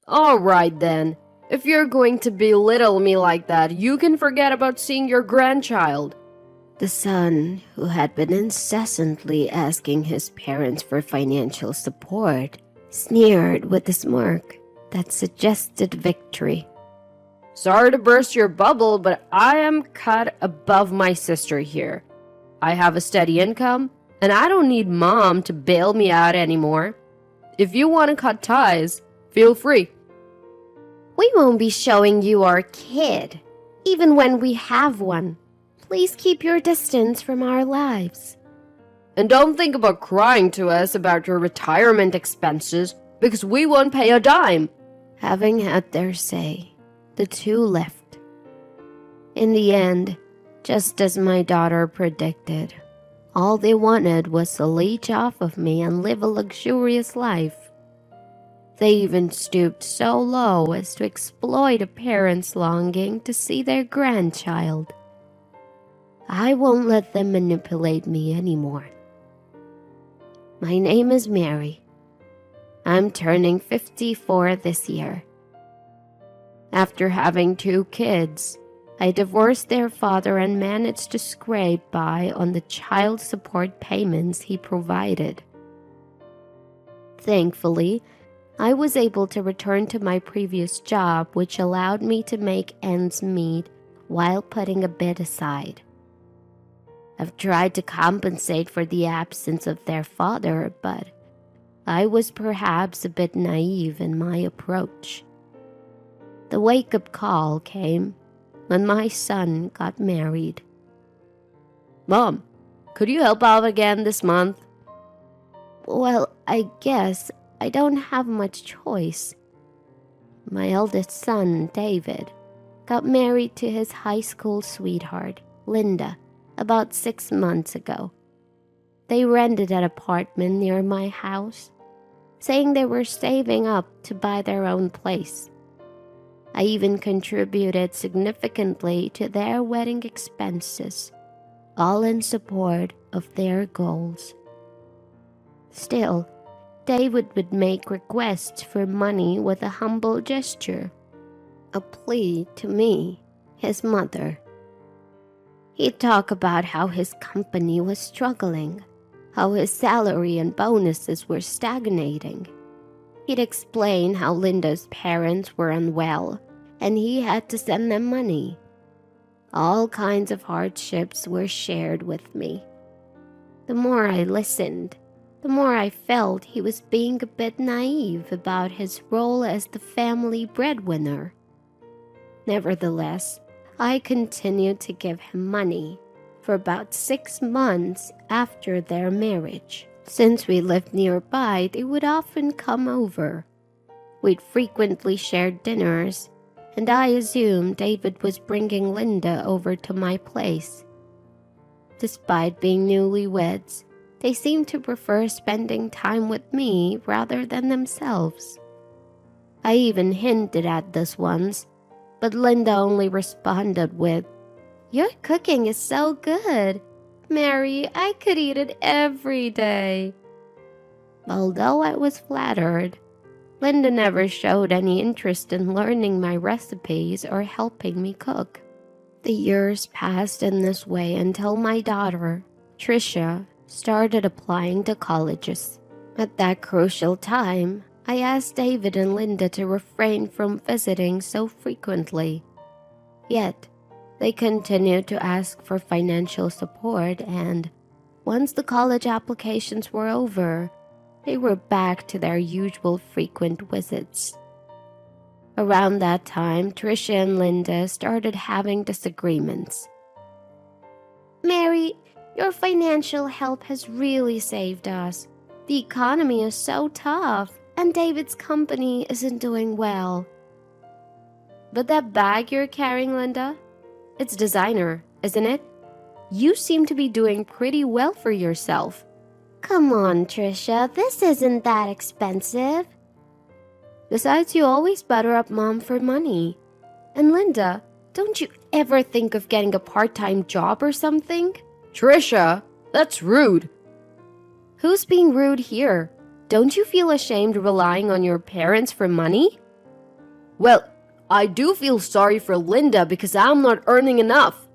All right then. If you're going to belittle me like that, you can forget about seeing your grandchild. The son, who had been incessantly asking his parents for financial support, sneered with a smirk that suggested victory. Sorry to burst your bubble, but I am cut above my sister here. I have a steady income, and I don't need Mom to bail me out anymore. If you want to cut ties, feel free. We won't be showing you our kid, even when we have one. Please keep your distance from our lives. And don't think about crying to us about your retirement expenses, because we won't pay a dime. Having had their say, the two left. In the end, just as my daughter predicted, all they wanted was to leech off of me and live a luxurious life. They even stooped so low as to exploit a parent's longing to see their grandchild. I won't let them manipulate me anymore. My name is Mary. I'm turning 54 this year. After having 2 kids, I divorced their father and managed to scrape by on the child support payments he provided. Thankfully, I was able to return to my previous job, which allowed me to make ends meet while putting a bit aside. I've tried to compensate for the absence of their father, but I was perhaps a bit naive in my approach. The wake-up call came when my son got married. Mom, could you help out again this month? Well, I guess I don't have much choice. My eldest son, David, got married to his high school sweetheart, Linda, about 6 months ago. They rented an apartment near my house, saying they were saving up to buy their own place. I even contributed significantly to their wedding expenses, all in support of their goals. Still, David would make requests for money with a humble gesture, a plea to me, his mother. He'd talk about how his company was struggling, how his salary and bonuses were stagnating. He'd explain how Linda's parents were unwell and he had to send them money. All kinds of hardships were shared with me. The more I listened, the more I felt he was being a bit naive about his role as the family breadwinner. Nevertheless, I continued to give him money for about 6 months after their marriage. Since we lived nearby, they would often come over. We'd frequently share dinners, and I assumed David was bringing Linda over to my place. Despite being newlyweds, they seemed to prefer spending time with me rather than themselves. I even hinted at this once, but Linda only responded with, "Your cooking is so good. Mary, I could eat it every day." Although I was flattered, Linda never showed any interest in learning my recipes or helping me cook. The years passed in this way until my daughter, Tricia, started applying to colleges. At that crucial time, I asked David and Linda to refrain from visiting so frequently. Yet, they continued to ask for financial support, and once the college applications were over, they were back to their usual frequent visits. Around that time, Tricia and Linda started having disagreements. "Mary, your financial help has really saved us. The economy is so tough, and David's company isn't doing well." "But that bag you're carrying, Linda, it's designer, isn't it? You seem to be doing pretty well for yourself." "Come on, Tricia, this isn't that expensive." "Besides, you always butter up Mom for money. And Linda, don't you ever think of getting a part-time job or something?" "Tricia, that's rude." "Who's being rude here? Don't you feel ashamed relying on your parents for money?" Well, I do feel sorry for Linda because I'm not earning enough.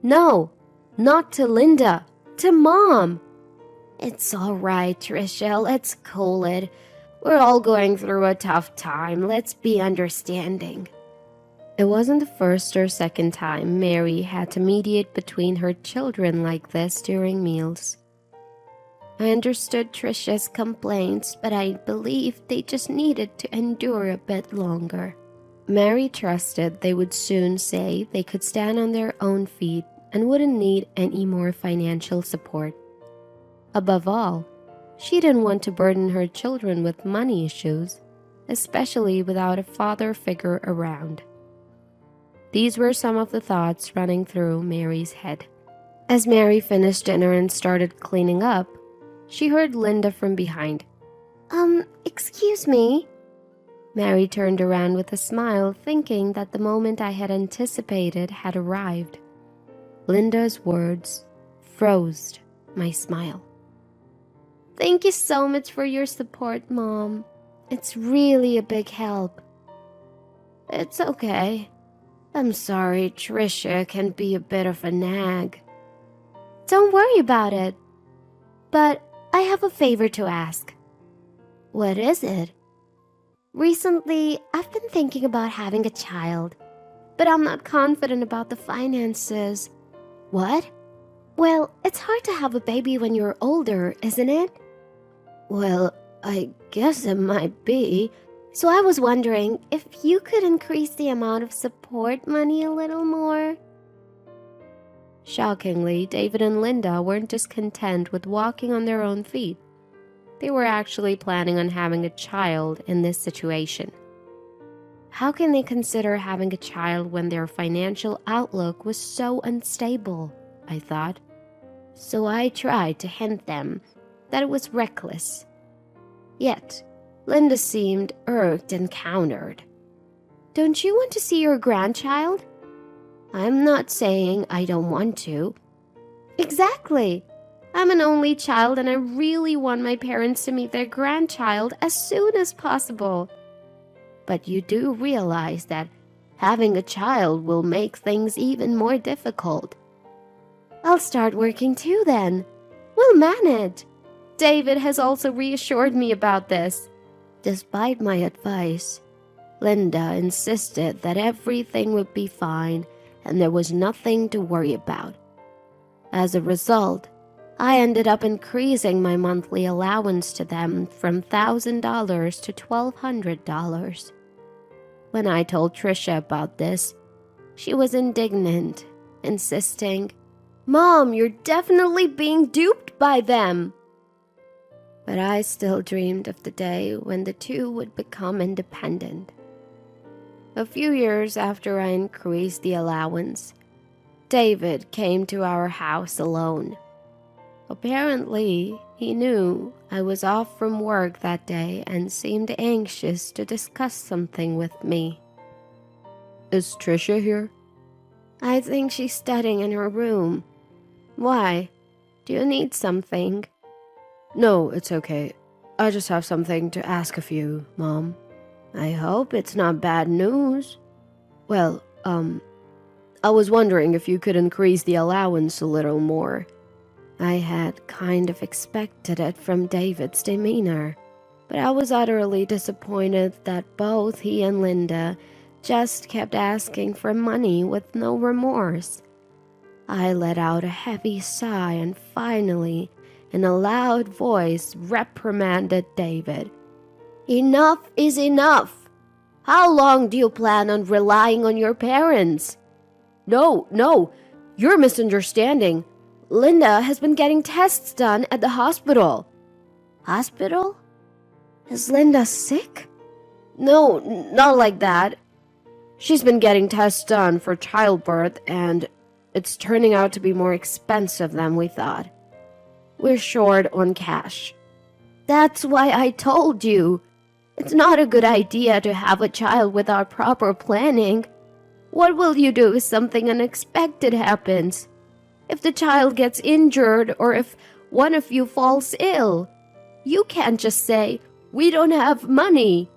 No, not to Linda, to Mom. It's all right, Trisha. Let's cool it. We're all going through a tough time. Let's be understanding. It wasn't the first or second time Mary had to mediate between her children like this during meals. I understood Trisha's complaints, but I believed they just needed to endure a bit longer. Mary trusted they would soon say they could stand on their own feet and wouldn't need any more financial support. Above all, she didn't want to burden her children with money issues, especially without a father figure around. These were some of the thoughts running through Mary's head. As Mary finished dinner and started cleaning up, she heard Linda from behind. Excuse me? Mary turned around with a smile, thinking that the moment I had anticipated had arrived. Linda's words froze my smile. Thank you so much for your support, Mom. It's really a big help. It's okay. I'm sorry Trisha can be a bit of a nag. Don't worry about it. But I have a favor to ask. What is it? Recently, I've been thinking about having a child, but I'm not confident about the finances. What? Well, it's hard to have a baby when you're older, isn't it? Well, I guess it might be. So I was wondering if you could increase the amount of support money a little more. Shockingly, David and Linda weren't just content with walking on their own feet. They were actually planning on having a child in this situation. How can they consider having a child when their financial outlook was so unstable? I thought. So I tried to hint them that it was reckless. Yet, Linda seemed irked and countered. Don't you want to see your grandchild? I'm not saying I don't want to. Exactly. I'm an only child and I really want my parents to meet their grandchild as soon as possible. But you do realize that having a child will make things even more difficult. I'll start working too then. We'll manage. David has also reassured me about this. Despite my advice, Linda insisted that everything would be fine and there was nothing to worry about. As a result, I ended up increasing my monthly allowance to them from $1,000 to $1,200. When I told Trisha about this, she was indignant, insisting, "Mom, you're definitely being duped by them." But I still dreamed of the day when the two would become independent. A few years after I increased the allowance, David came to our house alone. Apparently, he knew I was off from work that day and seemed anxious to discuss something with me. "Is Trisha here?" "I think she's studying in her room. Why? Do you need something?" "No, it's okay. I just have something to ask of you, Mom. I hope it's not bad news." "Well, I was wondering if you could increase the allowance a little more." I had kind of expected it from David's demeanor, but I was utterly disappointed that both he and Linda just kept asking for money with no remorse. I let out a heavy sigh and finally, in a loud voice, reprimanded David. "Enough is enough! How long do you plan on relying on your parents?" No, you're misunderstanding. Linda has been getting tests done at the hospital." "Hospital? Is Linda sick?" "No, not like that. She's been getting tests done for childbirth and it's turning out to be more expensive than we thought. We're short on cash." "That's why I told you. It's not a good idea to have a child without proper planning. What will you do if something unexpected happens? If the child gets injured or if one of you falls ill? You can't just say, 'We don't have money.'"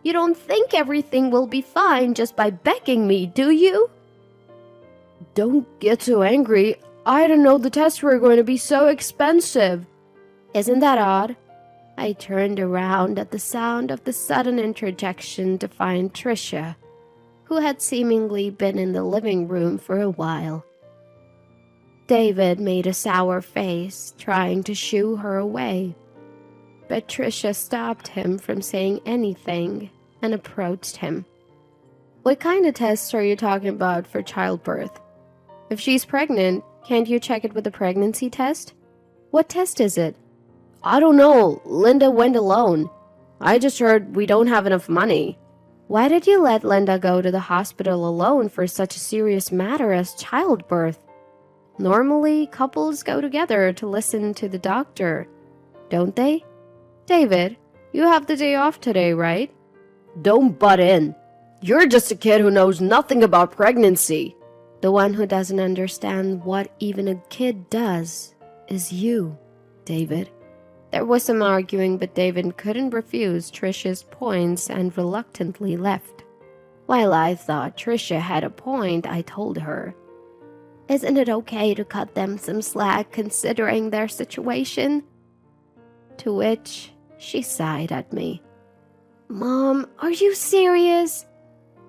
You don't think everything will be fine just by begging me, do you? Don't get so angry. I didn't know the tests were going to be so expensive. Isn't that odd? I turned around at the sound of the sudden interjection to find Tricia, who had seemingly been in the living room for a while. David made a sour face, trying to shoo her away, but Tricia stopped him from saying anything and approached him. What kind of tests are you talking about for childbirth? If she's pregnant, can't you check it with a pregnancy test? What test is it? I don't know. Linda went alone. I just heard we don't have enough money. Why did you let Linda go to the hospital alone for such a serious matter as childbirth? Normally, couples go together to listen to the doctor, don't they? David, you have the day off today, right? Don't butt in. You're just a kid who knows nothing about pregnancy. The one who doesn't understand what even a kid does is you, David. There was some arguing, but David couldn't refuse Tricia's points and reluctantly left. While I thought Tricia had a point, I told her, "Isn't it okay to cut them some slack considering their situation?" To which she sighed at me. "Mom, are you serious?"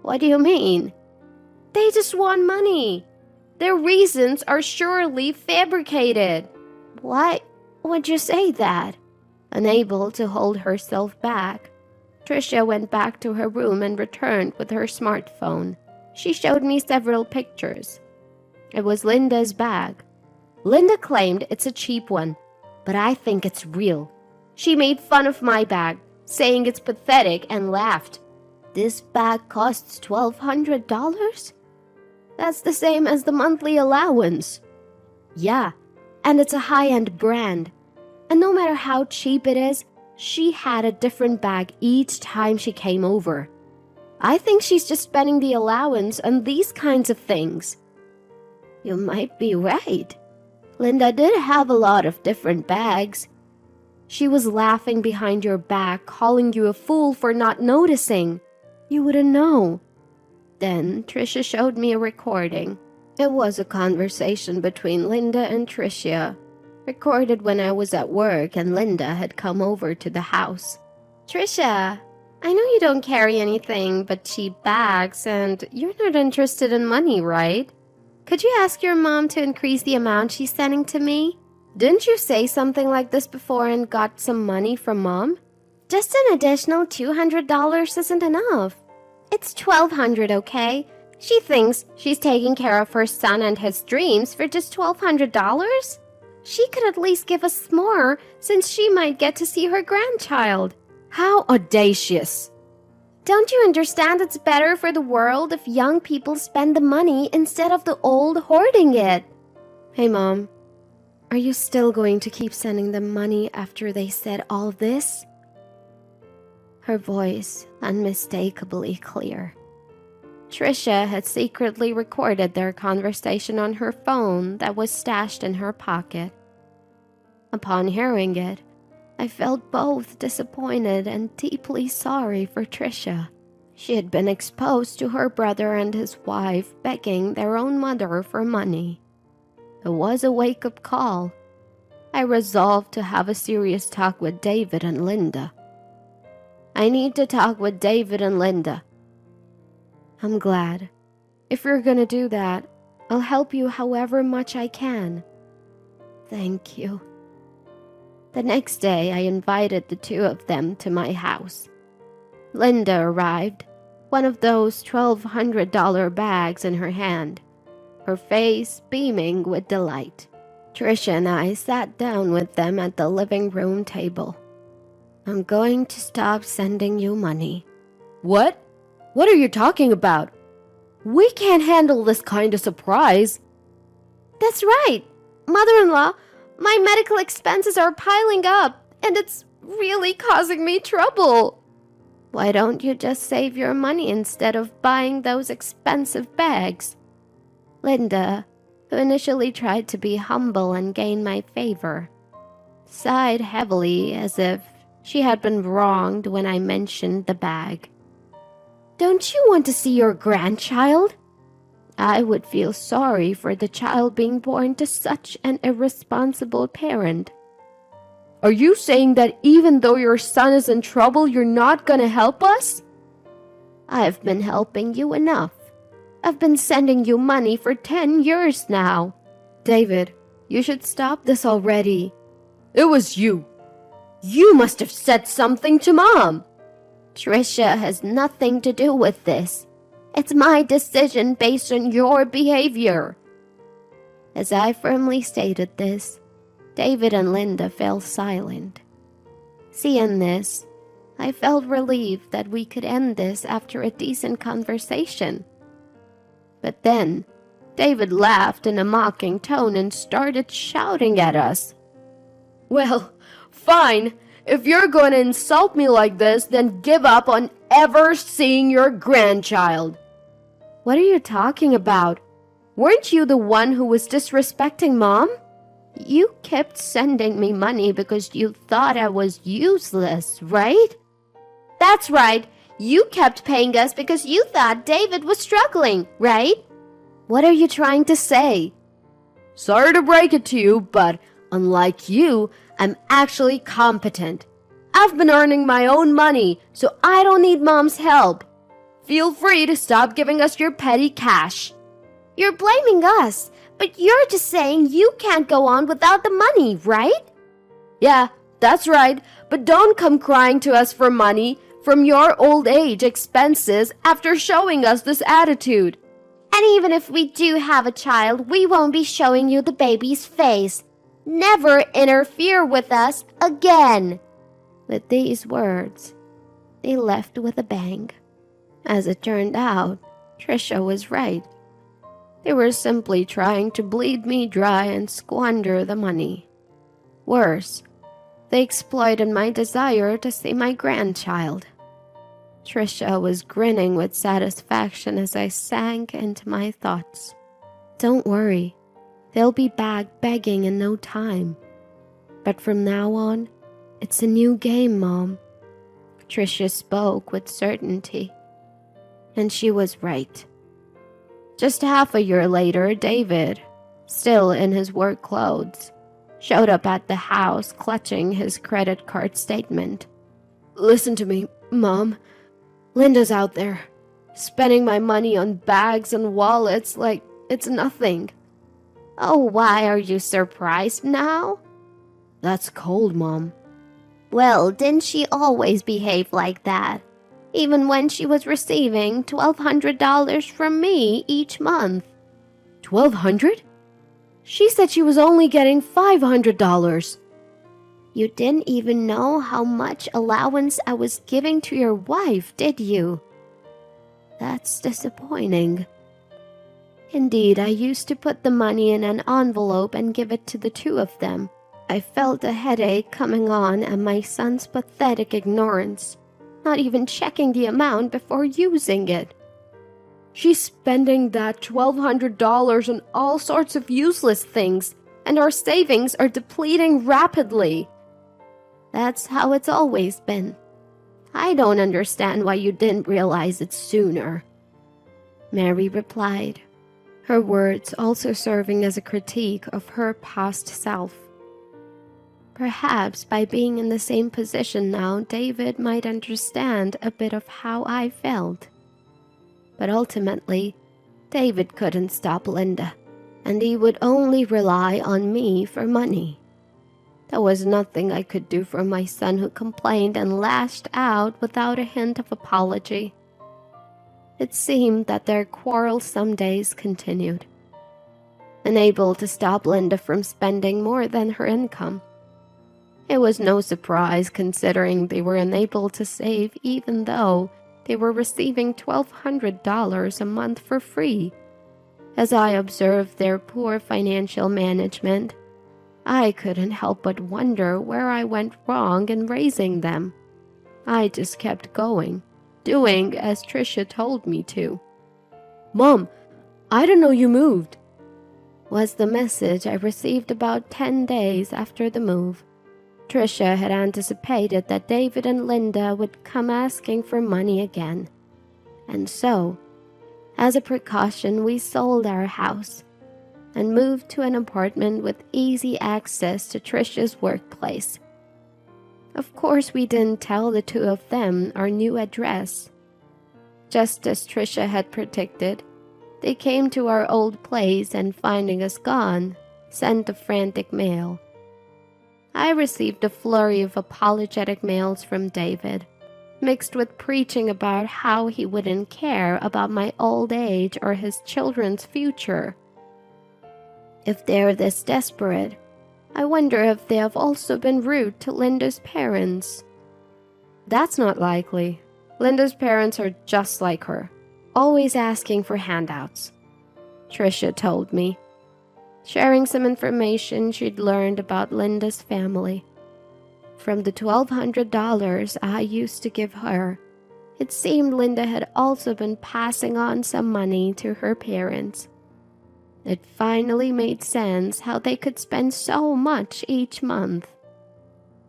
"What do you mean?" "They just want money. Their reasons are surely fabricated." "Why would you say that?" Unable to hold herself back, Tricia went back to her room and returned with her smartphone. She showed me several pictures. It was Linda's bag. Linda claimed it's a cheap one, but I think it's real. She made fun of my bag, saying it's pathetic, and laughed. "This bag costs $1,200? That's the same as the monthly allowance." "Yeah, and it's a high-end brand. And no matter how cheap it is, she had a different bag each time she came over. I think she's just spending the allowance on these kinds of things." "You might be right. Linda did have a lot of different bags." "She was laughing behind your back, calling you a fool for not noticing. You wouldn't know." Then Tricia showed me a recording. It was a conversation between Linda and Tricia, recorded when I was at work and Linda had come over to the house. "Tricia, I know you don't carry anything but cheap bags, and you're not interested in money, right? Could you ask your mom to increase the amount she's sending to me? Didn't you say something like this before and got some money from Mom?" "Just an additional $200 isn't enough. It's $1,200, okay? She thinks she's taking care of her son and his dreams for just $1,200? She could at least give us more, since she might get to see her grandchild." "How audacious!" "Don't you understand it's better for the world if young people spend the money instead of the old hoarding it?" "Hey, Mom, are you still going to keep sending them money after they said all this?" Her voice unmistakably clear. Tricia had secretly recorded their conversation on her phone that was stashed in her pocket. Upon hearing it, I felt both disappointed and deeply sorry for Tricia. She had been exposed to her brother and his wife begging their own mother for money. It was a wake-up call. I resolved to have a serious talk with David and Linda. "I need to talk with David and Linda." "I'm glad. If you're gonna do that, I'll help you however much I can." "Thank you." The next day, I invited the two of them to my house. Linda arrived, one of those $1,200 bags in her hand, her face beaming with delight. Tricia and I sat down with them at the living room table. "I'm going to stop sending you money." "What? What are you talking about? We can't handle this kind of surprise." "That's right, Mother-in-law. My medical expenses are piling up, and it's really causing me trouble." "Why don't you just save your money instead of buying those expensive bags?" Linda, who initially tried to be humble and gain my favor, sighed heavily as if she had been wronged when I mentioned the bag. Don't you want to see your grandchild? I would feel sorry for the child being born to such an irresponsible parent. Are you saying that even though your son is in trouble, you're not gonna help us? I've been helping you enough. I've been sending you money for 10 years now. David, you should stop this already. It was you. You must have said something to Mom. Trisha has nothing to do with this. It's my decision based on your behavior. As I firmly stated this, David and Linda fell silent. Seeing this, I felt relieved that we could end this after a decent conversation. But then, David laughed in a mocking tone and started shouting at us. Well, fine. If you're going to insult me like this, then give up on ever seeing your grandchild. What are you talking about? Weren't you the one who was disrespecting Mom? You kept sending me money because you thought I was useless, right? That's right. You kept paying us because you thought David was struggling, right? What are you trying to say? Sorry to break it to you, but unlike you, I'm actually competent. I've been earning my own money, so I don't need Mom's help. Feel free to stop giving us your petty cash. You're blaming us, but you're just saying you can't go on without the money, right? Yeah, that's right, but don't come crying to us for money from your old age expenses after showing us this attitude. And even if we do have a child, we won't be showing you the baby's face. Never interfere with us again. With these words, they left with a bang. As it turned out, Trisha was right. They were simply trying to bleed me dry and squander the money. Worse, they exploited my desire to see my grandchild. Trisha was grinning with satisfaction as I sank into my thoughts. Don't worry, they'll be back begging in no time. But from now on, it's a new game, Mom. Trisha spoke with certainty. And she was right. Just half a year later, David, still in his work clothes, showed up at the house clutching his credit card statement. Listen to me, Mom. Linda's out there, spending my money on bags and wallets like it's nothing. Oh, why are you surprised now? That's cold, Mom. Well, didn't she always behave like that? Even when she was receiving $1,200 from me each month. $1,200? She said she was only getting $500. You didn't even know how much allowance I was giving to your wife, did you? That's disappointing. Indeed, I used to put the money in an envelope and give it to the two of them. I felt a headache coming on at my son's pathetic ignorance, not even checking the amount before using it. She's spending that $1,200 on all sorts of useless things, and our savings are depleting rapidly. That's how it's always been. I don't understand why you didn't realize it sooner. Mary replied, her words also serving as a critique of her past self. Perhaps by being in the same position now, David might understand a bit of how I felt. But ultimately, David couldn't stop Linda, and he would only rely on me for money. There was nothing I could do for my son who complained and lashed out without a hint of apology. It seemed that their quarrelsome days continued. Unable to stop Linda from spending more than her income. It was no surprise considering they were unable to save even though they were receiving $1,200 a month for free. As I observed their poor financial management, I couldn't help but wonder where I went wrong in raising them. I just kept going, doing as Trisha told me to. Mom, I didn't know you moved, was the message I received about 10 days after the move. Trisha had anticipated that David and Linda would come asking for money again, And so, as a precaution, we sold our house and moved to an apartment with easy access to Trisha's workplace. Of course, we didn't tell the two of them our new address. Just as Trisha had predicted, they came to our old place and, finding us gone, sent a frantic mail. I received a flurry of apologetic mails from David, mixed with preaching about how he wouldn't care about my old age or his children's future. If they're this desperate, I wonder if they have also been rude to Linda's parents. That's not likely. Linda's parents are just like her, always asking for handouts, Trisha told me, sharing some information she'd learned about Linda's family. From the $1,200 I used to give her, it seemed Linda had also been passing on some money to her parents. It finally made sense how they could spend so much each month.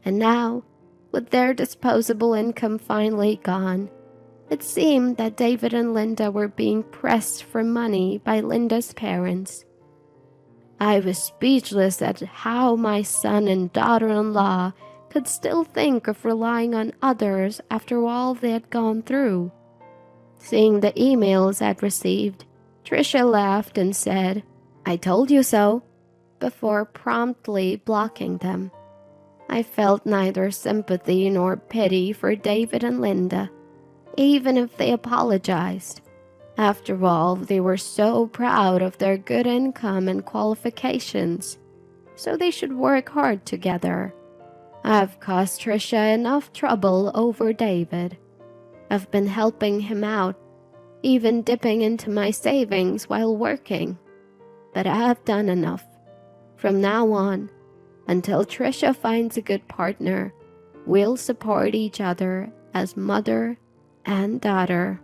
And now, with their disposable income finally gone, it seemed that David and Linda were being pressed for money by Linda's parents. I was speechless at how my son and daughter-in-law could still think of relying on others after all they had gone through. Seeing the emails I'd received, Trisha laughed and said, "I told you so," before promptly blocking them. I felt neither sympathy nor pity for David and Linda, even if they apologized. After all, they were so proud of their good income and qualifications, so they should work hard together. I've caused Trisha enough trouble over David. I've been helping him out, even dipping into my savings while working. But I've done enough. From now on, until Trisha finds a good partner, we'll support each other as mother and daughter.